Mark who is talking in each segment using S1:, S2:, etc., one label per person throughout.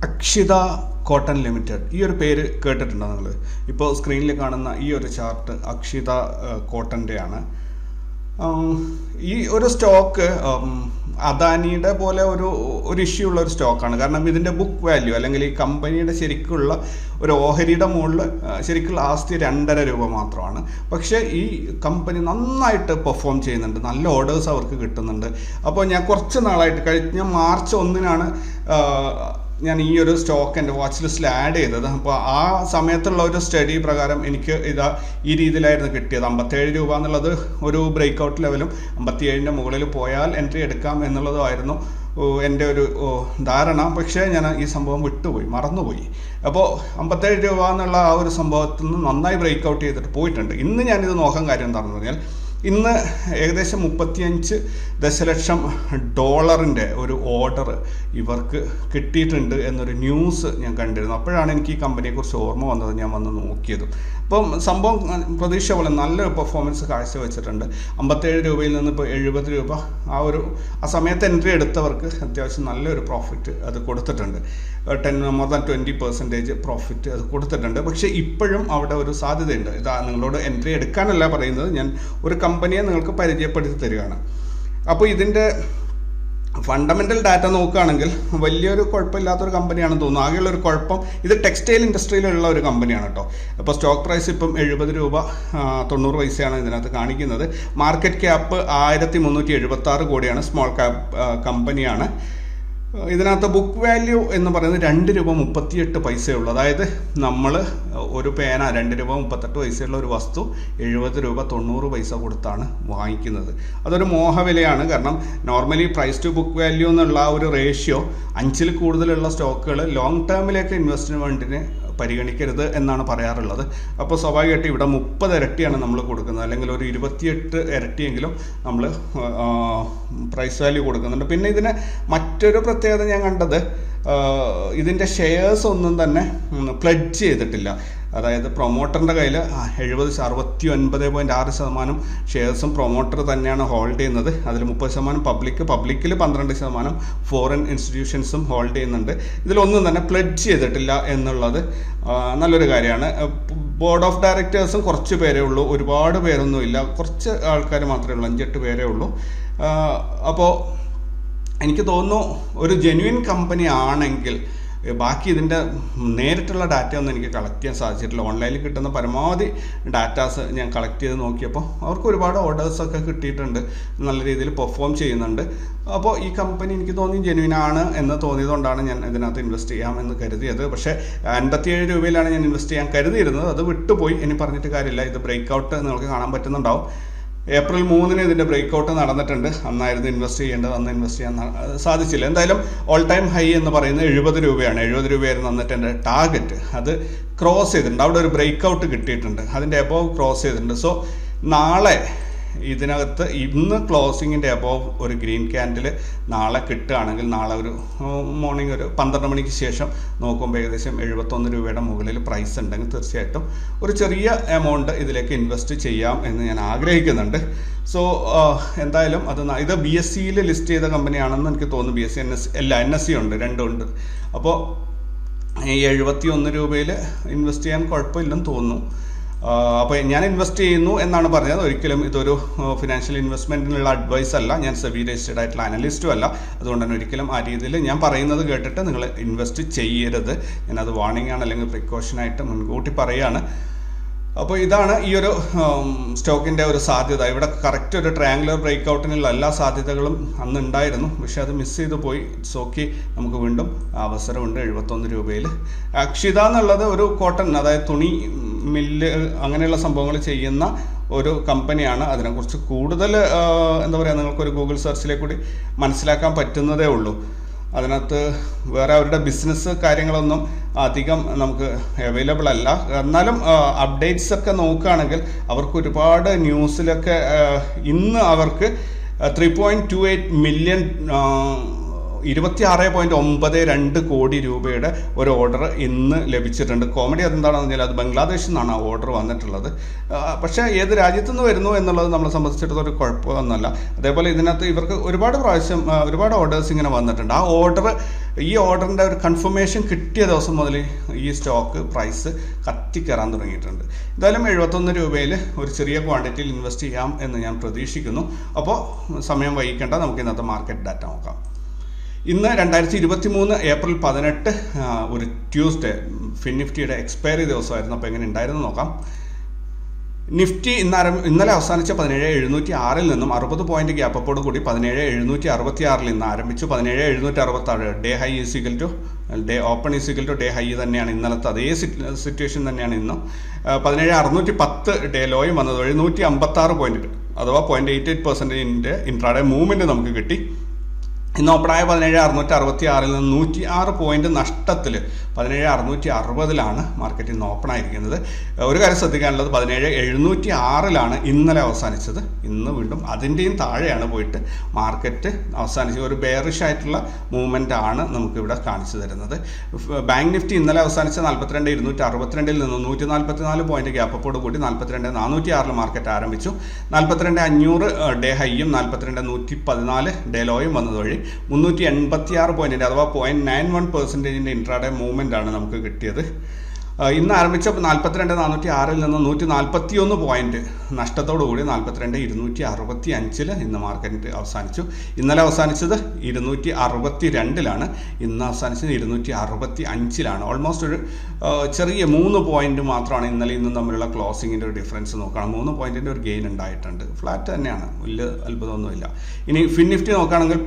S1: Akshita cotton limited ഈ ഒരു പേര് കേട്ടിട്ടുണ്ടോ നിങ്ങൾ? ഇപ്പോൾ സ്ക്രീനിൽ കാണുന്ന ഈ ഒരു ചാർട്ട് അക്ഷിത കോട്ടൻ്റെയാണ്. ഈ ഒരു സ്റ്റോക്ക് അദാനിയുടെ പോലെ ഒരു ഇഷ്യൂ ഉള്ള ഒരു സ്റ്റോക്കാണ്. കാരണം ഇതിൻ്റെ ബുക്ക് വാല്യൂ അല്ലെങ്കിൽ ഈ കമ്പനിയുടെ ശരിക്കുള്ള ഒരു ഓഹരിയുടെ മുകളിൽ ശരിക്കുള്ള ആസ്തി 2.5 രൂപ മാത്രമാണ്. പക്ഷേ ഈ കമ്പനി നന്നായിട്ട് പെർഫോം ചെയ്യുന്നുണ്ട്, നല്ല ഓർഡേഴ്സ് അവർക്ക് കിട്ടുന്നുണ്ട്. അപ്പോൾ ഞാൻ കുറച്ച് നാളായിട്ട് കഴിഞ്ഞ മാർച്ച് 1-നാണ് ഞാൻ ഈ ഒരു സ്റ്റോക്ക് എൻ്റെ വാച്ച് ലിസ്റ്റിൽ ആഡ് ചെയ്തത്. അപ്പോൾ ആ സമയത്തുള്ള ഒരു സ്റ്റഡി പ്രകാരം എനിക്ക് ഈ രീതിയിലായിരുന്നു കിട്ടിയത്. 57 രൂപ എന്നുള്ളത് ഒരു ബ്രേക്ക്ഔട്ട് ലെവലും 57-ൻ്റെ മുകളിൽ പോയാൽ എൻട്രി എടുക്കാം എന്നുള്ളതായിരുന്നു എൻ്റെ ഒരു ധാരണ. പക്ഷേ ഞാൻ ഈ സംഭവം മറന്നുപോയി. അപ്പോൾ 57 രൂപ എന്നുള്ള ആ ഒരു സംഭവത്തിൽ നിന്ന് നന്നായി ബ്രേക്ക്ഔട്ട് ചെയ്തിട്ട് പോയിട്ടുണ്ട്. ഇന്ന് ഞാനിത് നോക്കാൻ കാര്യം എന്താണെന്ന് പറഞ്ഞാൽ, ഇന്ന് ഏകദേശം 35 ദശലക്ഷം ഡോളറിൻ്റെ ഒരു ഓർഡർ ഇവർക്ക് കിട്ടിയിട്ടുണ്ട് എന്നൊരു ന്യൂസ് ഞാൻ കണ്ടിരുന്നു. അപ്പോഴാണ് എനിക്ക് ഈ കമ്പനിയെക്കുറിച്ച് ഓർമ്മ വന്നത്. ഞാൻ വന്ന് നോക്കിയത്. അപ്പം സംഭവം പ്രതീക്ഷ പോലെ നല്ലൊരു പെർഫോമൻസ് കാഴ്ചവെച്ചിട്ടുണ്ട്. 57 രൂപയിൽ നിന്ന് ഇപ്പോൾ 70 രൂപ ആ സമയത്ത് എൻട്രി എടുത്തവർക്ക് അത്യാവശ്യം നല്ലൊരു പ്രോഫിറ്റ് അത് കൊടുത്തിട്ടുണ്ട്. മോർ ദാൻ 20% പ്രോഫിറ്റ് അത് കൊടുത്തിട്ടുണ്ട്. പക്ഷേ ഇപ്പോഴും അവിടെ ഒരു സാധ്യതയുണ്ട്. നിങ്ങളോട് എൻട്രി എടുക്കാനല്ല പറയുന്നത്, ഞാൻ ഒരു കമ്പനിയെ നിങ്ങൾക്ക് പരിചയപ്പെടുത്തി തരികയാണ്. അപ്പോൾ ഇതിൻ്റെ ഫണ്ടമെൻ്റൽ ഡാറ്റ നോക്കുകയാണെങ്കിൽ വലിയൊരു കുഴപ്പമില്ലാത്തൊരു കമ്പനിയാണെന്ന് തോന്നുന്നു. ആകെയുള്ളൊരു കുഴപ്പം, ഇത് ടെക്സ്റ്റൈൽ ഇൻഡസ്ട്രിയിലുള്ള ഒരു കമ്പനിയാണ് കേട്ടോ. അപ്പോൾ സ്റ്റോക്ക് പ്രൈസ് ഇപ്പം 70 രൂപ 90 പൈസയാണ് ഇതിനകത്ത് കാണിക്കുന്നത്. മാർക്കറ്റ് ക്യാപ്പ് 1376 കോടിയാണ്. സ്മോൾ ക്യാപ്പ് കമ്പനിയാണ്. ഇതിനകത്ത് ബുക്ക് വാല്യൂ എന്ന് പറയുന്നത് 2 രൂപ 38 പൈസയുള്ളൂ. അതായത് നമ്മൾ ഒരു പേന 2 രൂപ 38 പൈസയുള്ള ഒരു വസ്തു 70 രൂപ 90 പൈസ കൊടുത്താണ് വാങ്ങിക്കുന്നത്. അതൊരു മോഹവിലയാണ്. കാരണം normally price to book value എന്നുള്ള ആ ഒരു റേഷ്യോ 5-ൽ കൂടുതലുള്ള സ്റ്റോക്കുകൾ ലോങ് ടേമിലേക്ക് ഇൻവെസ്റ്റ്മെൻറ്റിന് പരിഗണിക്കരുത് എന്നാണ് പറയാറുള്ളത്. അപ്പോൾ സ്വാഭാവികമായിട്ട് ഇവിടെ 30 ഇരട്ടിയാണ് നമ്മൾ കൊടുക്കുന്നത്, അല്ലെങ്കിൽ ഒരു 28 ഇരട്ടിയെങ്കിലും നമ്മൾ പ്രൈസ് വാല്യൂ കൊടുക്കുന്നുണ്ട്. പിന്നെ ഇതിന് മറ്റൊരു പ്രത്യേകത ഞാൻ കണ്ടത്, ഇതിൻ്റെ ഷെയർസ് ഒന്നും തന്നെ പ്ലെഡ്ജ് ചെയ്തിട്ടില്ല. അതായത് പ്രൊമോട്ടറിൻ്റെ കയ്യിൽ 69.6% ഷെയർസും പ്രൊമോട്ടർ തന്നെയാണ് ഹോൾഡ് ചെയ്യുന്നത്. അതിൽ 30% പബ്ലിക്കിൽ 12% ഫോറിൻ ഇൻസ്റ്റിറ്റ്യൂഷൻസും ഹോൾഡ് ചെയ്യുന്നുണ്ട്. ഇതിലൊന്നും തന്നെ പ്ലെഡ്ജ് ചെയ്തിട്ടില്ല എന്നുള്ളത് നല്ലൊരു കാര്യമാണ്. ബോർഡ് ഓഫ് ഡയറക്ടേഴ്സും കുറച്ച് പേരേ ഉള്ളൂ, ഒരുപാട് പേരൊന്നുമില്ല, കുറച്ച് ആൾക്കാർ മാത്രമേ ഉള്ളൂ, 5-8 പേരേ ഉള്ളൂ. അപ്പോൾ എനിക്ക് തോന്നുന്നു ഒരു ജെന്യുവിൻ കമ്പനി ആണെങ്കിൽ, ബാക്കി ഇതിൻ്റെ നേരിട്ടുള്ള ഡാറ്റ ഒന്നും എനിക്ക് കളക്ട് ചെയ്യാൻ സാധിച്ചിട്ടില്ല. ഓൺലൈനിൽ കിട്ടുന്ന പരമാവധി ഡാറ്റാസ് ഞാൻ കളക്ട് ചെയ്ത് നോക്കിയപ്പോൾ അവർക്ക് ഒരുപാട് ഓർഡേഴ്സൊക്കെ കിട്ടിയിട്ടുണ്ട്, നല്ല രീതിയിൽ പെർഫോം ചെയ്യുന്നുണ്ട്. അപ്പോൾ ഈ കമ്പനി എനിക്ക് തോന്നി ജെന്യുവിൻ ആണ് എന്ന് തോന്നിയതുകൊണ്ടാണ് ഞാൻ ഇതിനകത്ത് ഇൻവെസ്റ്റ് ചെയ്യാമെന്ന് കരുതിയത്. പക്ഷേ 57 രൂപയിലാണ് ഞാൻ ഇൻവെസ്റ്റ് ചെയ്യാൻ കരുതിയിരുന്നത്, അത് വിട്ടുപോയി. ഇനി പറഞ്ഞിട്ട് കാര്യമില്ല. ഇത് ബ്രേക്ക്ഔട്ട് നിങ്ങൾക്ക് കാണാൻ പറ്റുന്നുണ്ടാവും. ഏപ്രിൽ 3-ന് ഇതിൻ്റെ ബ്രേക്ക്ഔട്ട് നടന്നിട്ടുണ്ട്. അന്നായിരുന്നു ഇൻവെസ്റ്റ് ചെയ്യേണ്ടത്, അന്ന് ഇൻവെസ്റ്റ് ചെയ്യാൻ സാധിച്ചില്ല. എന്തായാലും ഓൾ ടൈം ഹൈ എന്ന് പറയുന്നത് 70 രൂപയാണ്. 70 രൂപയായിരുന്നു അന്നിട്ട് എൻ്റെ ടാർഗറ്റ്. അത് ക്രോസ് ചെയ്തിട്ടുണ്ട്. അവിടെ ഒരു ബ്രേക്ക്ഔട്ട് കിട്ടിയിട്ടുണ്ട്, അതിൻ്റെ എബോവ് ക്രോസ് ചെയ്തിട്ടുണ്ട്. സോ നാളെ ഇതിനകത്ത് ഇന്ന് ക്ലോസിങ്ങിൻ്റെ എബോവ് ഒരു ഗ്രീൻ ക്യാൻഡിൽ നാളെ കിട്ടുകയാണെങ്കിൽ, നാളെ ഒരു മോർണിംഗ് ഒരു 12 മണിക്ക് ശേഷം നോക്കുമ്പോൾ ഏകദേശം 71 രൂപയുടെ മുകളിൽ പ്രൈസ് ഉണ്ടെങ്കിൽ തീർച്ചയായിട്ടും ഒരു ചെറിയ എമൗണ്ട് ഇതിലേക്ക് ഇൻവെസ്റ്റ് ചെയ്യാം എന്ന് ഞാൻ ആഗ്രഹിക്കുന്നുണ്ട്. സോ എന്തായാലും ഇത് BSEയിൽ ലിസ്റ്റ് ചെയ്ത കമ്പനിയാണെന്ന് എനിക്ക് തോന്നുന്നു. BSE NSE ഉണ്ട്, രണ്ടുമുണ്ട്. അപ്പോൾ ഈ 71 രൂപയിൽ ഇൻവെസ്റ്റ് ചെയ്യാൻ കുഴപ്പമില്ലെന്ന് തോന്നുന്നു. അപ്പോൾ ഞാൻ ഇൻവെസ്റ്റ് ചെയ്യുന്നു എന്നാണ് പറഞ്ഞത്. ഒരിക്കലും ഇതൊരു ഫിനാൻഷ്യൽ ഇൻവെസ്റ്റ്മെൻറ്റിനുള്ള അഡ്വൈസ് അല്ല. ഞാൻ സെബി രജിസ്റ്റേഡ് ആയിട്ടുള്ള അനലിസ്റ്റും അല്ല. അതുകൊണ്ട് തന്നെ ഒരിക്കലും ആ രീതിയിൽ ഞാൻ പറയുന്നത് കേട്ടിട്ട് നിങ്ങൾ ഇൻവെസ്റ്റ് ചെയ്യരുത്. ഞാനത് വാർണിംഗ് ആണ്, അല്ലെങ്കിൽ പ്രിക്കോഷനായിട്ട് മുൻകൂട്ടി പറയുകയാണ്. അപ്പോൾ ഇതാണ് ഈ ഒരു സ്റ്റോക്കിൻ്റെ ഒരു സാധ്യത. ഇവിടെ കറക്റ്റ് ഒരു ട്രയാങ്കുലർ ബ്രേക്ക്ഔട്ടിനുള്ള എല്ലാ സാധ്യതകളും അന്ന് ഉണ്ടായിരുന്നു, പക്ഷേ അത് മിസ് ചെയ്ത് പോയി. ഇറ്റ്സ് ഓക്കെ, നമുക്ക് വീണ്ടും അവസരമുണ്ട് 71 രൂപയിൽ. അക്ഷിത എന്നുള്ളത് ഒരു കോട്ടൺ, അതായത് തുണി മില്ല് അങ്ങനെയുള്ള സംഭവങ്ങൾ ചെയ്യുന്ന ഒരു കമ്പനിയാണ്. അതിനെക്കുറിച്ച് കൂടുതൽ എന്താ പറയുക, നിങ്ങൾക്കൊരു ഗൂഗിൾ സെർച്ചിലേക്ക് കൂടി മനസ്സിലാക്കാൻ പറ്റുന്നതേ ഉള്ളൂ. അതിനകത്ത് വേറെ അവരുടെ ബിസിനസ് കാര്യങ്ങളൊന്നും അധികം നമുക്ക് അവൈലബിൾ അല്ല. എന്നാലും അപ്ഡേറ്റ്സ് ഒക്കെ നോക്കുകയാണെങ്കിൽ അവർക്ക് ഒരുപാട് ന്യൂസിലൊക്കെ ഇന്ന് അവർക്ക് 3.28 മില്യൺ 26.92 കോടി രൂപയുടെ ഒരു ഓർഡർ ഇന്ന് ലഭിച്ചിട്ടുണ്ട്. കോമഡി അതെന്താണെന്ന് പറഞ്ഞാൽ അത് ബംഗ്ലാദേശിൽ നിന്നാണ് ആ ഓർഡർ വന്നിട്ടുള്ളത്. പക്ഷേ ഏത് രാജ്യത്തു നിന്ന് വരുന്നു എന്നുള്ളത് നമ്മളെ സംബന്ധിച്ചിടത്തോളം ഒരു കുഴപ്പമൊന്നുമല്ല. അതേപോലെ ഇതിനകത്ത് ഇവർക്ക് ഒരുപാട് പ്രാവശ്യം ഒരുപാട് ഓർഡേഴ്സ് ഇങ്ങനെ വന്നിട്ടുണ്ട്. ഈ ഓർഡറിൻ്റെ ഒരു കൺഫർമേഷൻ കിട്ടിയ ദിവസം മുതൽ ഈ സ്റ്റോക്ക് പ്രൈസ് കത്തിക്കയറാൻ തുടങ്ങിയിട്ടുണ്ട്. എന്തായാലും 71 രൂപയിൽ ഒരു ചെറിയ ക്വാണ്ടിറ്റിയിൽ ഇൻവെസ്റ്റ് ചെയ്യാം എന്ന് ഞാൻ പ്രതീക്ഷിക്കുന്നു. അപ്പോൾ സമയം വൈകിക്കേണ്ട, നമുക്ക് ഇന്നത്തെ മാർക്കറ്റ് ഡാറ്റ നോക്കാം. ഇന്ന് 2023 ഏപ്രിൽ 18 ഒരു ട്യൂസ്ഡേ, നിഫ്റ്റിയുടെ എക്സ്പയറി ദിവസമായിരുന്നു. അപ്പോൾ എങ്ങനെ ഉണ്ടായിരുന്നു നോക്കാം. നിഫ്റ്റി ഇന്നലെ അവസാനിച്ച 17,706 നിന്നും 60 പോയിന്റ് ഗ്യാപ്പോട് കൂടി 17,766 ഇന്ന് ആരംഭിച്ചു. 17,766 day high is equal to day open is equal to day high തന്നെയാണ് ഇന്നലത്തെ അതേ സിറ്റുവേഷൻ തന്നെയാണ് ഇന്നും. 17,610 ഡേ ലോയും വന്നത് വഴി 156 പോയിന്റ് അഥവാ 0.88% ഇൻട്രാഡേ മൂവ്മെന്റ് നമുക്ക് കിട്ടി. ഇന്ന് ഓപ്പണായ 17,666 നിന്ന് 106 പോയിന്റ് നഷ്ടത്തിൽ 17,660 മാർക്കറ്റ് ഇന്ന് ഓപ്പൺ ആയിരിക്കുന്നത്. ഒരു കാര്യം ശ്രദ്ധിക്കാനുള്ളത് 17,706 ഇന്നലെ അവസാനിച്ചത്. ഇന്ന് വീണ്ടും അതിൻ്റെയും താഴെയാണ് പോയിട്ട് മാർക്കറ്റ് അവസാനിച്ചത്. ഒരു ബെയറിഷ് ആയിട്ടുള്ള മൂവ്മെൻ്റ് ആണ് നമുക്കിവിടെ കാണിച്ചു തരുന്നത്. ബാങ്ക് നിഫ്റ്റി ഇന്നലെ അവസാനിച്ച 42,262 നിന്ന് 144 പോയിന്റ് ഗ്യാപ്പോട് കൂടി 42,406 മാർക്കറ്റ് ആരംഭിച്ചു. 42,500 ഡേ ഹൈയും 42,114 ഡേ ലോയും വന്നത് വഴി 386 പോയിന്റിൻ്റെ അഥവാ 0.91% ഇൻട്രാഡേ മൂവ്മെൻ്റ് ആണ് നമുക്ക് കിട്ടിയത്. ഇന്ന് ആരംഭിച്ച 42,406 നിന്ന് 141 പോയിന്റ് നഷ്ടത്തോടുകൂടി 42,265 ഇന്ന് മാർക്കറ്റ് അവസാനിച്ചു. ഇന്നലെ അവസാനിച്ചത് 262 ഇന്ന് അവസാനിച്ചത് 265 ഓൾമോസ്റ്റ് ഒരു ചെറിയ 3 പോയിന്റ് മാത്രമാണ് ഇന്നലെ ഇന്നും തമ്മിലുള്ള ക്ലോസിങ്ങിൻ്റെ ഒരു ഡിഫറൻസ് നോക്കുകയാണ്. 3 പോയിന്റിൻ്റെ ഒരു ഗെയിൻ ഉണ്ടായിട്ടുണ്ട്. ഫ്ലാറ്റ് തന്നെയാണ്, വലിയ അത്ഭുതമൊന്നുമില്ല. ഇനി നിഫ്റ്റി നോക്കുകയാണെങ്കിൽ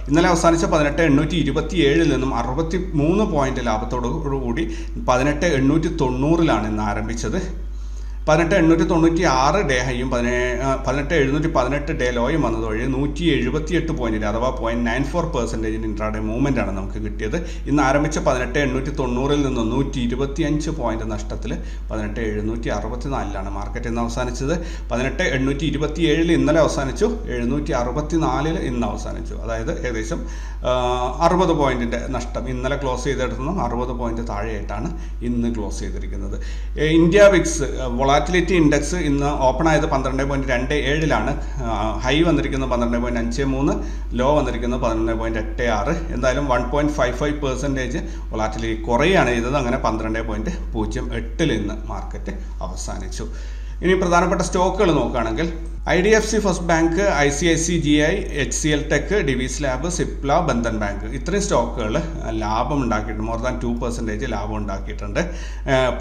S1: ഇന്നലെ അവസാനിച്ച 18,827 നിന്നും 63 പോയിന്റ് ലാഭത്തോടു കൂടി 18,890 ഇന്ന് ആരംഭിച്ചത്. 18,896 ഡേ ഹൈയും 18,718 ഡേ ലോയും വന്നത് വഴി 178 പോയിന്റ് അഥവാ 0.94% ഇൻട്രാഡേ മൂവ്മെൻ്റ് ആണ് നമുക്ക് കിട്ടിയത്. ഇന്ന് ആരംഭിച്ച 18,890 നിന്ന് 125 പോയിന്റ് നഷ്ടത്തിൽ 18,764 മാർക്കറ്റ് ഇന്ന് അവസാനിച്ചത്. 18,827 ഇന്നലെ അവസാനിച്ചു, 764 ഇന്ന് അവസാനിച്ചു. അതായത് ഏകദേശം 60 പോയിന്റിൻ്റെ നഷ്ടം. ഇന്നലെ ക്ലോസ് ചെയ്തെടുത്തുനിന്നും 60 പോയിന്റ് താഴെയായിട്ടാണ് ഇന്ന് ക്ലോസ് ചെയ്തിരിക്കുന്നത്. ഇന്ത്യ വിക്സ് വോളാറ്റിലിറ്റി ഇൻഡെക്സ് ഇന്ന് ഓപ്പൺ ആയത് 12.27 ഹൈ വന്നിരിക്കുന്നത് 12.53, ലോ വന്നിരിക്കുന്നത് 11.86. എന്തായാലും 1.55% വോളാറ്റിലിറ്റി കുറയാണ് ചെയ്തത്. അങ്ങനെ 12.08 ഇന്ന് മാർക്കറ്റ് അവസാനിച്ചു. ഇനി പ്രധാനപ്പെട്ട സ്റ്റോക്കുകൾ നോക്കുകയാണെങ്കിൽ IDFC first bank, ICICI, HCL tech, Divi's lab, Cipla, Bandhan bank ഇത്രയും സ്റ്റോക്കുകൾ ലാഭം ഉണ്ടാക്കിയിട്ടുണ്ട്. മോർ ദാൻ 2% ലാഭം ഉണ്ടാക്കിയിട്ടുണ്ട്.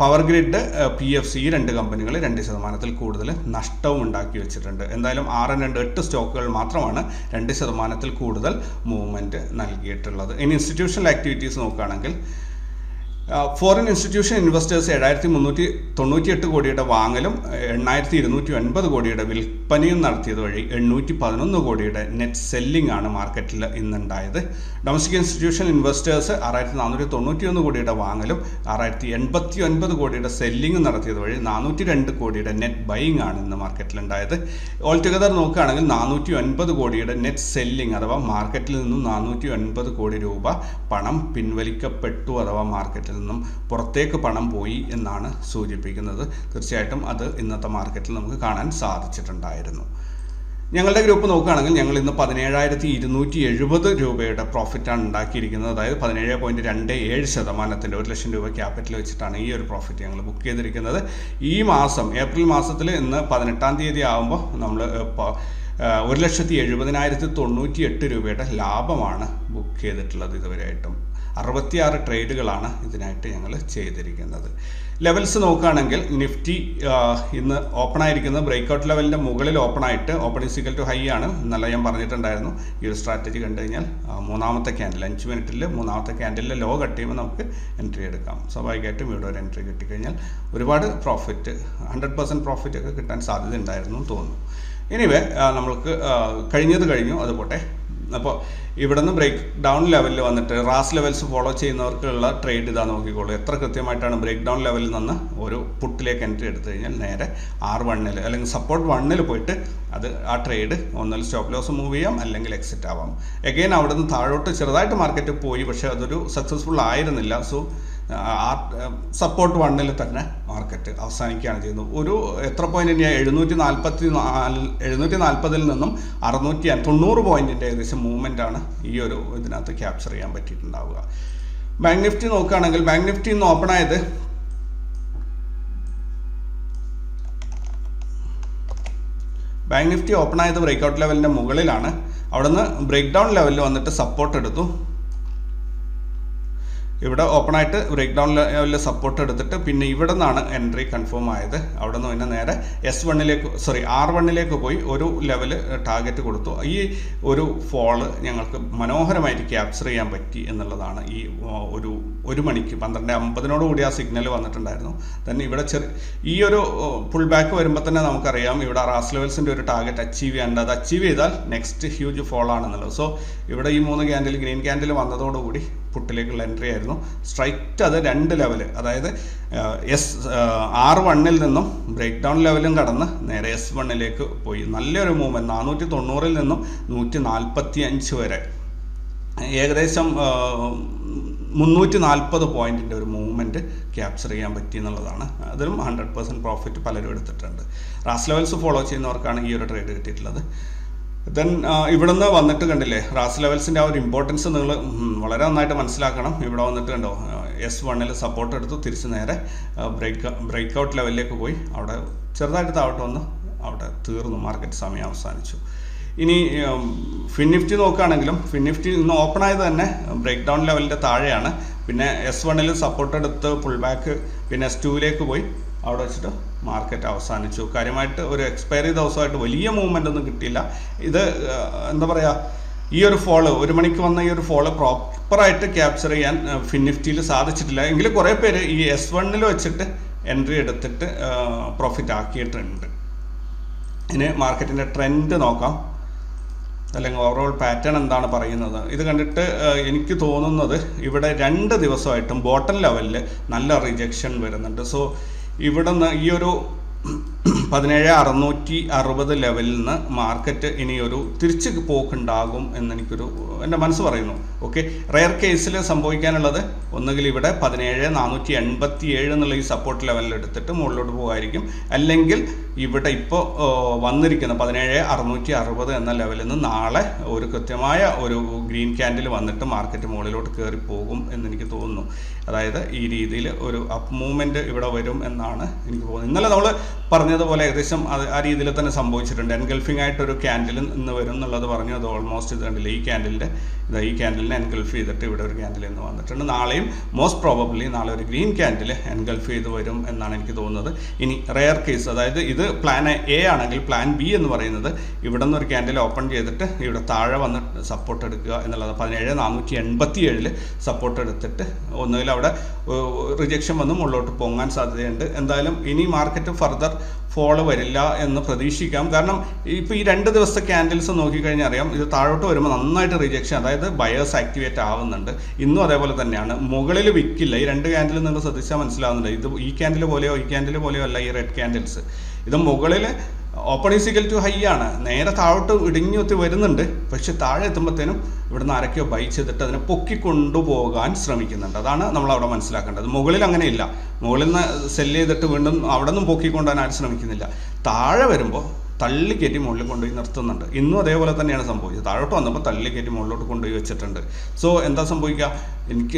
S1: പവർ ഗ്രിഡ്, PFC ഈ 2 കമ്പനികൾ 2% കൂടുതൽ നഷ്ടവും ഉണ്ടാക്കി വെച്ചിട്ടുണ്ട്. എന്തായാലും 8 സ്റ്റോക്കുകൾ മാത്രമാണ് 2% കൂടുതൽ മൂവ്മെൻറ്റ് നൽകിയിട്ടുള്ളത്. ഇനി ഇൻസ്റ്റിറ്റ്യൂഷണൽ ആക്ടിവിറ്റീസ് നോക്കുകയാണെങ്കിൽ ഫോറിൻ ഇൻസ്റ്റിറ്റ്യൂഷൻ ഇൻവെസ്റ്റേഴ്സ് 7,398 കോടിയുടെ വാങ്ങലും 8,209 കോടിയുടെ വിൽപ്പനയും നടത്തിയത് വഴി 811 കോടിയുടെ നെറ്റ് സെല്ലിംഗ് ആണ് മാർക്കറ്റിൽ ഇന്നുണ്ടായത്. ഡൊമസ്റ്റിക് ഇൻസ്റ്റിറ്റ്യൂഷൻ ഇൻവെസ്റ്റേഴ്സ് 6,491 കോടിയുടെ വാങ്ങലും 6,089 കോടിയുടെ സെല്ലിംഗ് നടത്തിയത് വഴി 402 കോടിയുടെ നെറ്റ് ബൈയിങ് ആണ് ഇന്ന് മാർക്കറ്റിലുണ്ടായത്. ഓൾ ടുഗദർ നോക്കുകയാണെങ്കിൽ 409 കോടിയുടെ നെറ്റ് സെല്ലിംഗ് അഥവാ മാർക്കറ്റിൽ നിന്നും 409 കോടി രൂപ പണം പിൻവലിക്കപ്പെട്ടു അഥവാ മാർക്കറ്റിൽ നിന്നും പുറത്തേക്ക് പണം പോയി എന്നാണ് സൂചിപ്പിക്കുന്നത്. തീർച്ചയായിട്ടും അത് ഇന്നത്തെ മാർക്കറ്റിൽ നമുക്ക് കാണാൻ സാധിച്ചിട്ടുണ്ടായിരുന്നു. ഞങ്ങളുടെ ഗ്രൂപ്പ് നോക്കുകയാണെങ്കിൽ ഞങ്ങൾ ഇന്ന് 17,270 രൂപയുടെ പ്രോഫിറ്റാണ് ഉണ്ടാക്കിയിരിക്കുന്നത്. അതായത് 17.27%, 1 ലക്ഷം രൂപ ക്യാപിറ്റൽ വെച്ചിട്ടാണ് ഈ ഒരു പ്രോഫിറ്റ് ഞങ്ങൾ ബുക്ക് ചെയ്തിരിക്കുന്നത്. ഈ മാസം ഏപ്രിൽ മാസത്തിൽ ഇന്ന് 18-ാം തീയതി ആകുമ്പോൾ നമ്മൾ 1,70,70,098 രൂപയുടെ ലാഭമാണ് ബുക്ക് ചെയ്തിട്ടുള്ളത്. ഇതുവരെയായിട്ടും 66 ട്രേഡുകളാണ് ഇതിനായിട്ട് ഞങ്ങൾ ചെയ്തിരിക്കുന്നത്. ലെവൽസ് നോക്കുകയാണെങ്കിൽ നിഫ്റ്റി ഇന്ന് ഓപ്പൺ ആയിരിക്കുന്നത് ബ്രേക്കൗട്ട് ലെവലിൻ്റെ മുകളിൽ ഓപ്പൺ ആയിട്ട് ഓപ്പൺ ഈസിക്കൽ ടു ഹൈ ആണ്. ഇന്നലെ ഞാൻ പറഞ്ഞിട്ടുണ്ടായിരുന്നു ഈ ഒരു സ്ട്രാറ്റജി കണ്ടു കഴിഞ്ഞാൽ മൂന്നാമത്തെ ക്യാൻഡിൽ 5 മിനിറ്റിൽ മൂന്നാമത്തെ ക്യാൻഡിലിൽ ലോ കട്ട് ചെയ്യുമ്പോൾ നമുക്ക് എൻട്രി എടുക്കാം. സ്വാഭാവികമായിട്ടും ഇവിടെ ഒരു എൻട്രി കിട്ടിക്കഴിഞ്ഞാൽ ഒരുപാട് പ്രോഫിറ്റ് 100% പ്രോഫിറ്റ് ഒക്കെ കിട്ടാൻ സാധ്യത ഉണ്ടായിരുന്നു തോന്നുന്നു. എനിവേ നമ്മൾക്ക് കഴിഞ്ഞത് കഴിഞ്ഞു. അതുപോട്ടെ, അപ്പോൾ ഇവിടെ നിന്ന് ബ്രേക്ക് ഡൗൺ ലെവലിൽ വന്നിട്ട് റാസ് ലെവൽസ് ഫോളോ ചെയ്യുന്നവർക്കുള്ള ട്രേഡ് ഇതാ നോക്കിക്കോളൂ. എത്ര കൃത്യമായിട്ടാണ് ബ്രേക്ക് ഡൗൺ ലെവലിൽ നിന്ന് ഒരു പുട്ടിലേക്ക് എൻട്രി എടുത്തു കഴിഞ്ഞാൽ നേരെ R1 അല്ലെങ്കിൽ സപ്പോർട്ട് 1 പോയിട്ട് അത് ആ ട്രേഡ് ഒന്നൽ സ്റ്റോപ്പ് ലോസ് മൂവ് ചെയ്യാം അല്ലെങ്കിൽ എക്സിറ്റ് ആവാം. എഗെയിൻ അവിടെ നിന്ന് താഴോട്ട് ചെറുതായിട്ട് മാർക്കറ്റ് പോയി, പക്ഷേ അതൊരു സക്സസ്ഫുൾ ആയിരുന്നില്ല. സോ സപ്പോർട്ട് 1 തന്നെ മാർക്കറ്റ് അവസാനിക്കുകയാണ് ചെയ്യുന്നത്. ഒരു എത്ര പോയിന്റ് തന്നെയാണ് 740 നിന്നും 690 പോയിന്റിൻ്റെ ഏകദേശം മൂവ്മെൻ്റ് ആണ് ഈ ഒരു ഇതിനകത്ത് ക്യാപ്ചർ ചെയ്യാൻ പറ്റിയിട്ടുണ്ടാവുക. ബാങ്ക് നിഫ്റ്റി നോക്കുകയാണെങ്കിൽ ബാങ്ക് നിഫ്റ്റി ഇന്ന് ഓപ്പൺ ആയത് ബ്രേക്ക്ഔട്ട് ലെവലിൻ്റെ മുകളിലാണ്. അവിടെ നിന്ന് ബ്രേക്ക് ഡൗൺ ലെവലിൽ വന്നിട്ട് സപ്പോർട്ട് എടുത്തു. ഇവിടെ ഓപ്പണായിട്ട് ബ്രേക്ക് ഡൗൺ ലെവലിൽ സപ്പോർട്ട് എടുത്തിട്ട് പിന്നെ ഇവിടെ നിന്നാണ് എൻട്രി കൺഫേം ആയത്. അവിടെ നിന്ന് പിന്നെ നേരെ R1 പോയി ഒരു ലെവല് ടാർഗറ്റ് കൊടുത്തു. ഈ ഒരു ഫോള് ഞങ്ങൾക്ക് മനോഹരമായിട്ട് ക്യാപ്ചർ ചെയ്യാൻ പറ്റി എന്നുള്ളതാണ്. ഈ ഒരു മണിക്ക് 12:50 ആ സിഗ്നൽ വന്നിട്ടുണ്ടായിരുന്നു. തന്നെ ഇവിടെ ഈ ഒരു പുൾ ബാക്ക് വരുമ്പോൾ തന്നെ നമുക്കറിയാം ഇവിടെ റാസ് ലെവൽസിൻ്റെ ഒരു ടാർഗറ്റ് അച്ചീവ് ചെയ്യാണ്ട്. അത് അച്ചീവ് ചെയ്താൽ നെക്സ്റ്റ് ഹ്യൂജ് ഫോൾ ആണെന്നുള്ളത്. സോ ഇവിടെ ഈ 3 ക്യാൻഡിൽ ഗ്രീൻ ക്യാൻഡിൽ വന്നതോടുകൂടി പുട്ടിലേക്കുള്ള എൻട്രി ആയിരുന്നു. സ്ട്രൈറ്റ് അത് 2 ലെവല്, അതായത് R1 നിന്നും ബ്രേക്ക് ഡൗൺ ലെവലും കടന്ന് നേരെ S1 പോയി. നല്ലൊരു മൂവ്മെൻറ്റ് 490 നിന്നും 145 വരെ ഏകദേശം 340 പോയിന്റിൻ്റെ ഒരു മൂവ്മെൻറ്റ് ക്യാപ്ചർ ചെയ്യാൻ പറ്റി എന്നുള്ളതാണ്. അതിലും 100% പ്രോഫിറ്റ് പലരും എടുത്തിട്ടുണ്ട്. റാസ് ലെവൽസ് ഫോളോ ചെയ്യുന്നവർക്കാണ് ഈ ഒരു ട്രേഡ് കിട്ടിയിട്ടുള്ളത്. ദെൻ ഇവിടെ നിന്ന് വന്നിട്ട് കണ്ടില്ലേ, റാസ് ലെവൽസിൻ്റെ ആ ഒരു ഇമ്പോർട്ടൻസ് നിങ്ങൾ വളരെ നന്നായിട്ട് മനസ്സിലാക്കണം. ഇവിടെ വന്നിട്ട് കണ്ടോ S1 സപ്പോർട്ട് എടുത്തു, തിരിച്ച് നേരെ ബ്രേക്ക്ഔട്ട് ലെവലിലേക്ക് പോയി. അവിടെ ചെറുതായിട്ട് താഴോട്ട് വന്ന് അവിടെ തീർന്നു, മാർക്കറ്റ് സമയം അവസാനിച്ചു. ഇനി ഫിൻ നിഫ്റ്റി നോക്കുകയാണെങ്കിലും ഫിൻ നിഫ്റ്റി ഇന്ന് ഓപ്പൺ ആയത് തന്നെ ബ്രേക്ക് ഡൗൺ ലെവലിൻ്റെ താഴെയാണ്. പിന്നെ S1 സപ്പോർട്ട് എടുത്ത് പുൾ ബാക്ക് പിന്നെ S2 പോയി അവിടെ വെച്ചിട്ട് മാർക്കറ്റ് അവസാനിച്ചു. കാര്യമായിട്ട് ഒരു എക്സ്പയറി ദിവസമായിട്ട് വലിയ മൂവ്മെൻ്റ് ഒന്നും കിട്ടിയില്ല. ഇത് എന്താ പറയുക, ഈ ഒരു ഫോള് 1 മണിക്ക് വന്ന ഈ ഒരു ഫോള് പ്രോപ്പറായിട്ട് ക്യാപ്ചർ ചെയ്യാൻ ഫിൻ നിഫ്റ്റിയിൽ സാധിച്ചിട്ടില്ല. എങ്കിലും കുറേ പേര് ഈ S1 വെച്ചിട്ട് എൻട്രി എടുത്തിട്ട് പ്രോഫിറ്റ് ആക്കിയിട്ടുണ്ട്. ഇനി മാർക്കറ്റിൻ്റെ ട്രെൻഡ് നോക്കാം, അല്ലെങ്കിൽ ഓവറോൾ പാറ്റേൺ എന്താണ് പറയുന്നത്. ഇത് കണ്ടിട്ട് എനിക്ക് തോന്നുന്നത് ഇവിടെ 2 ദിവസമായിട്ടും ബോട്ടം ലെവലിൽ നല്ല റിജക്ഷൻ വരുന്നുണ്ട്. സോ ഇവിടെ നിന്ന് ഈ ഒരു 17,660 ലെവലിൽ നിന്ന് മാർക്കറ്റ് ഇനിയൊരു തിരിച്ച് പോക്കുണ്ടാകും എന്നെനിക്കൊരു എൻ്റെ മനസ്സ് പറയുന്നു. ഓക്കെ, റെയർ കേസിൽ സംഭവിക്കാനുള്ളത് ഒന്നുകിൽ ഇവിടെ 17,487 എന്നുള്ള ഈ സപ്പോർട്ട് ലെവലിൽ എടുത്തിട്ട് മുകളിലോട്ട് പോകുമായിരിക്കും, അല്ലെങ്കിൽ ഇവിടെ ഇപ്പോൾ വന്നിരിക്കുന്ന 17,660 എന്ന ലെവലിൽ നിന്ന് നാളെ ഒരു കൃത്യമായ ഒരു ഗ്രീൻ ക്യാൻഡിൽ വന്നിട്ട് മാർക്കറ്റ് മുകളിലോട്ട് കയറി പോകും എന്നെനിക്ക് തോന്നുന്നു. അതായത് ഈ രീതിയിൽ ഒരു അപ്പ് മൂവ്മെൻറ്റ് ഇവിടെ വരും എന്നാണ് എനിക്ക് തോന്നുന്നത്. ഇന്നലെ നമ്മൾ പറഞ്ഞതുപോലെ ഏകദേശം ആ രീതിയിൽ തന്നെ സംഭവിച്ചിട്ടുണ്ട്. എൻഗൾഫിംഗ് ആയിട്ടൊരു ക്യാൻഡിൽ ഇന്ന് വരും എന്നുള്ളത് പറഞ്ഞു. അത് ഓൾമോസ്റ്റ് ഇത് കണ്ടില്ല, ഈ ക്യാൻഡിലിനെ എൻഗൾഫ് ചെയ്തിട്ട് ഇവിടെ ഒരു ക്യാൻഡിൽ ഇന്ന് വന്നിട്ടുണ്ട്. നാളെയും മോസ്റ്റ് പ്രോബബ്ലി നാളെ ഒരു ഗ്രീൻ ക്യാൻഡിൽ എൻഗൾഫ് ചെയ്ത് വരും എന്നാണ് എനിക്ക് തോന്നുന്നത്. ഇനി റെയർ കേസ്, അതായത് ഇത് പ്ലാൻ എ ആണെങ്കിൽ പ്ലാൻ ബി എന്ന് പറയുന്നത് ഇവിടെ നിന്ന് ഒരു ക്യാൻഡിൽ ഓപ്പൺ ചെയ്തിട്ട് ഇവിടെ താഴെ വന്ന് സപ്പോർട്ട് എടുക്കുക എന്നുള്ളത്. 17,487 സപ്പോർട്ട് എടുത്തിട്ട് ഒന്നുകിൽ അവിടെ റിജക്ഷൻ വന്ന് മുകളിലോട്ട് പൊങ്ങാൻ സാധ്യതയുണ്ട്. എന്തായാലും ഇനി മാർക്കറ്റ് ഫർദർ ഫോളോ വരില്ല എന്ന് പ്രതീക്ഷിക്കാം. കാരണം ഇപ്പോൾ ഈ 2 ദിവസത്തെ ക്യാൻഡിൽസ് നോക്കിക്കഴിഞ്ഞാൽ അറിയാം, ഇത് താഴോട്ട് വരുമ്പോൾ നന്നായിട്ട് റിജക്ഷൻ, അതായത് ബയേഴ്സ് ആക്ടിവേറ്റ് ആവുന്നുണ്ട്. ഇന്നും അതേപോലെ തന്നെയാണ്. മുകളിൽ വിൽക്കില്ല. ഈ 2 ക്യാൻഡിൽ നിങ്ങൾ ശ്രദ്ധിച്ചാൽ മനസ്സിലാവുന്നുണ്ട്. ഇത് ഈ ക്യാൻഡിൽ പോലെയോ അല്ല ഈ റെഡ് ക്യാൻഡിൽസ്. ഇത് മുകളിൽ ഓപ്പൺ ഈസിക്കൽ ടു ഹൈ ആണ്, നേരെ താഴോട്ട് ഇടിഞ്ഞുത്തി വരുന്നുണ്ട്. പക്ഷെ താഴെ എത്തുമ്പോഴത്തേനും ഇവിടുന്ന് ആരൊക്കെയോ ബൈ ചെയ്തിട്ട് അതിനെ പൊക്കിക്കൊണ്ടുപോകാൻ ശ്രമിക്കുന്നുണ്ട്. അതാണ് നമ്മളവിടെ മനസ്സിലാക്കേണ്ടത്. മുകളിൽ അങ്ങനെയില്ല. മുകളിൽ നിന്ന് സെല്ല് ചെയ്തിട്ട് വീണ്ടും അവിടെ നിന്നും പൊക്കിക്കൊണ്ടുപോകാൻ ആരും ശ്രമിക്കുന്നില്ല. താഴെ വരുമ്പോൾ തള്ളിക്കയറ്റി മുകളിൽ കൊണ്ടുപോയി നിർത്തുന്നുണ്ട്. ഇന്നും അതേപോലെ തന്നെയാണ് സംഭവിച്ചത്. താഴോട്ട് വന്നപ്പോൾ തള്ളിക്കയറ്റി മുകളിലോട്ട് കൊണ്ടുപോയി വെച്ചിട്ടുണ്ട്. സോ എന്താ സംഭവിക്കുക,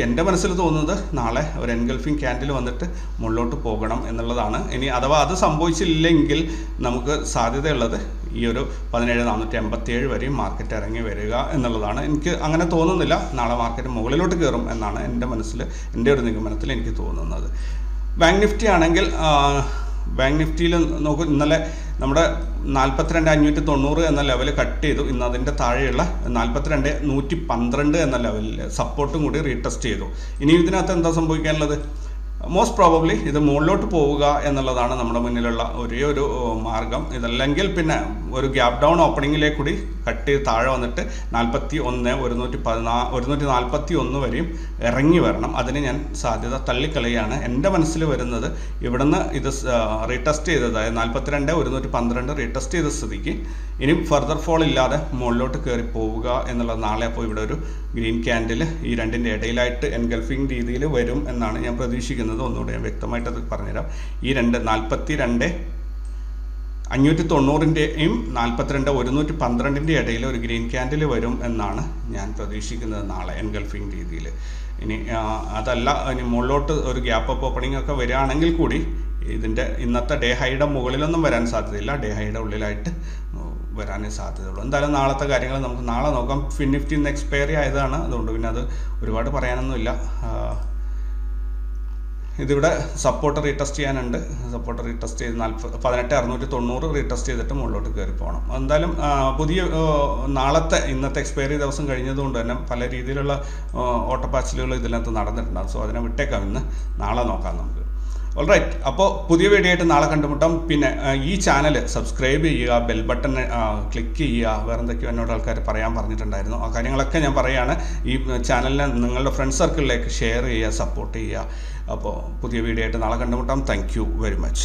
S1: എൻ്റെ മനസ്സിൽ തോന്നുന്നത് നാളെ ഒരു എൻഗൾഫിംഗ് ക്യാൻഡിൽ വന്നിട്ട് മുകളിലോട്ട് പോകണം എന്നുള്ളതാണ്. ഇനി അഥവാ അത് സംഭവിച്ചില്ലെങ്കിൽ നമുക്ക് സാധ്യതയുള്ളത് ഈ ഒരു 17,487 വരെയും മാർക്കറ്റ് ഇറങ്ങി വരിക എന്നുള്ളതാണ്. എനിക്ക് അങ്ങനെ തോന്നുന്നില്ല. നാളെ മാർക്കറ്റ് മുകളിലോട്ട് കയറും എന്നാണ് എൻ്റെ മനസ്സിൽ, എൻ്റെ ഒരു നിഗമനത്തിൽ എനിക്ക് തോന്നുന്നത്. ബാങ്ക് നിഫ്റ്റി ആണെങ്കിൽ ബാങ്ക് നിഫ്റ്റിയിൽ നോക്കൂ, ഇന്നലെ നമ്മുടെ 42,590 എന്ന ലെവൽ കട്ട് ചെയ്തു. ഇന്ന് അതിൻ്റെ താഴെയുള്ള 42,112 എന്ന ലെവലിൽ സപ്പോർട്ടും കൂടി റീടെസ്റ്റ് ചെയ്തു. ഇനി ഇതിനകത്ത് എന്താ സംഭവിക്കാനുള്ളത്, മോസ്റ്റ് പ്രോബബ്ലി ഇത് മുകളിലോട്ട് പോവുക എന്നുള്ളതാണ് നമ്മുടെ മുന്നിലുള്ള ഒരേ ഒരു മാർഗം. ഇതല്ലെങ്കിൽ പിന്നെ ഒരു ഗ്യാപ് ഡൗൺ ഓപ്പണിങ്ങിലേക്ക് കൂടി കട്ട് ചെയ്ത് താഴെ വന്നിട്ട് 141 വരെയും ഇറങ്ങി വരണം. അതിന് ഞാൻ സാധ്യത തള്ളിക്കളയാണ്. എൻ്റെ മനസ്സിൽ വരുന്നത് ഇവിടുന്ന് ഇത് റീടെസ്റ്റ് ചെയ്തത്, അതായത് 42,112 റീടെസ്റ്റ് ചെയ്ത സ്ഥിതിക്ക് ഇനി ഫർദർ ഫോൾ ഇല്ലാതെ മുകളിലോട്ട് കയറി പോവുക എന്നുള്ളത്. നാളെ അപ്പോൾ ഇവിടെ ഒരു ഗ്രീൻ ക്യാൻഡിൽ ഈ രണ്ടിൻ്റെ ഇടയിലായിട്ട് എൻഗൾഫിങ് രീതിയിൽ വരും എന്നാണ് ഞാൻ പ്രതീക്ഷിക്കുന്നത്. ഒന്നുകൂടെ ഞാൻ വ്യക്തമായിട്ട് അത് പറഞ്ഞുതരാം. ഈ 42,590ൻ്റെയും 42,112ൻ്റെ ഇടയിൽ ഒരു ഗ്രീൻ ക്യാൻഡിൽ വരും എന്നാണ് ഞാൻ പ്രതീക്ഷിക്കുന്നത് നാളെ എൻഗൾഫിങ് രീതിയിൽ. ഇനി അതല്ല, ഇനി മുകളിലോട്ട് ഒരു ഗ്യാപ്പ് അപ്പ് ഓപ്പണിംഗ് ഒക്കെ വരികയാണെങ്കിൽ കൂടി ഇതിൻ്റെ ഇന്നത്തെ ഡേ ഹൈയുടെ മുകളിലൊന്നും വരാൻ സാധ്യതയില്ല, ഡേ ഹൈയുടെ ഉള്ളിലായിട്ട് വരാനേ സാധ്യതയുള്ളൂ. എന്തായാലും നാളത്തെ കാര്യങ്ങൾ നമുക്ക് നാളെ നോക്കാം. നിഫ്റ്റി ഇന്ന് എക്സ്പയറി ആയതാണ്, അതുകൊണ്ട് പിന്നെ അത് ഒരുപാട് പറയാനൊന്നുമില്ല. ഇതിവിടെ സപ്പോർട്ട് റീടെസ്റ്റ് ചെയ്യാനുണ്ട്. സപ്പോർട്ട് റീടെസ്റ്റ് ചെയ്ത് 18,690 റീടെസ്റ്റ് ചെയ്തിട്ട് മുകളിലോട്ട് കയറി പോകണം. എന്തായാലും പുതിയ ഇന്നത്തെ എക്സ്പയറി ദിവസം കഴിഞ്ഞതുകൊണ്ട് തന്നെ പല രീതിയിലുള്ള ഓട്ടപ്പാച്ചിലുകൾ ഇതിനകത്ത് നടന്നിട്ടുണ്ടാകും. സോ അതിനെ വിട്ടേക്കാം, ഇന്ന് നാളെ നോക്കാം നമുക്ക്. ഓൾറൈറ്റ്, അപ്പോൾ പുതിയ വീഡിയോ ആയിട്ട് നാളെ കണ്ടുമുട്ടാം. പിന്നെ ഈ ചാനൽ സബ്സ്ക്രൈബ് ചെയ്യുക, ബെൽ ബട്ടൺ ക്ലിക്ക് ചെയ്യുക. വേറെ എന്തൊക്കെയോ എന്നോട് ആൾക്കാർ പറയാൻ പറഞ്ഞിട്ടുണ്ടായിരുന്നു. ആ കാര്യങ്ങളൊക്കെ ഞാൻ പറയുകയാണ്. ഈ ചാനലിനെ നിങ്ങളുടെ ഫ്രണ്ട് സർക്കിളിലേക്ക് ഷെയർ ചെയ്യുക, സപ്പോർട്ട് ചെയ്യുക. അപ്പോൾ പുതിയ വീഡിയോ ആയിട്ട് നാളെ കണ്ടുമുട്ടാം. Thank you very much.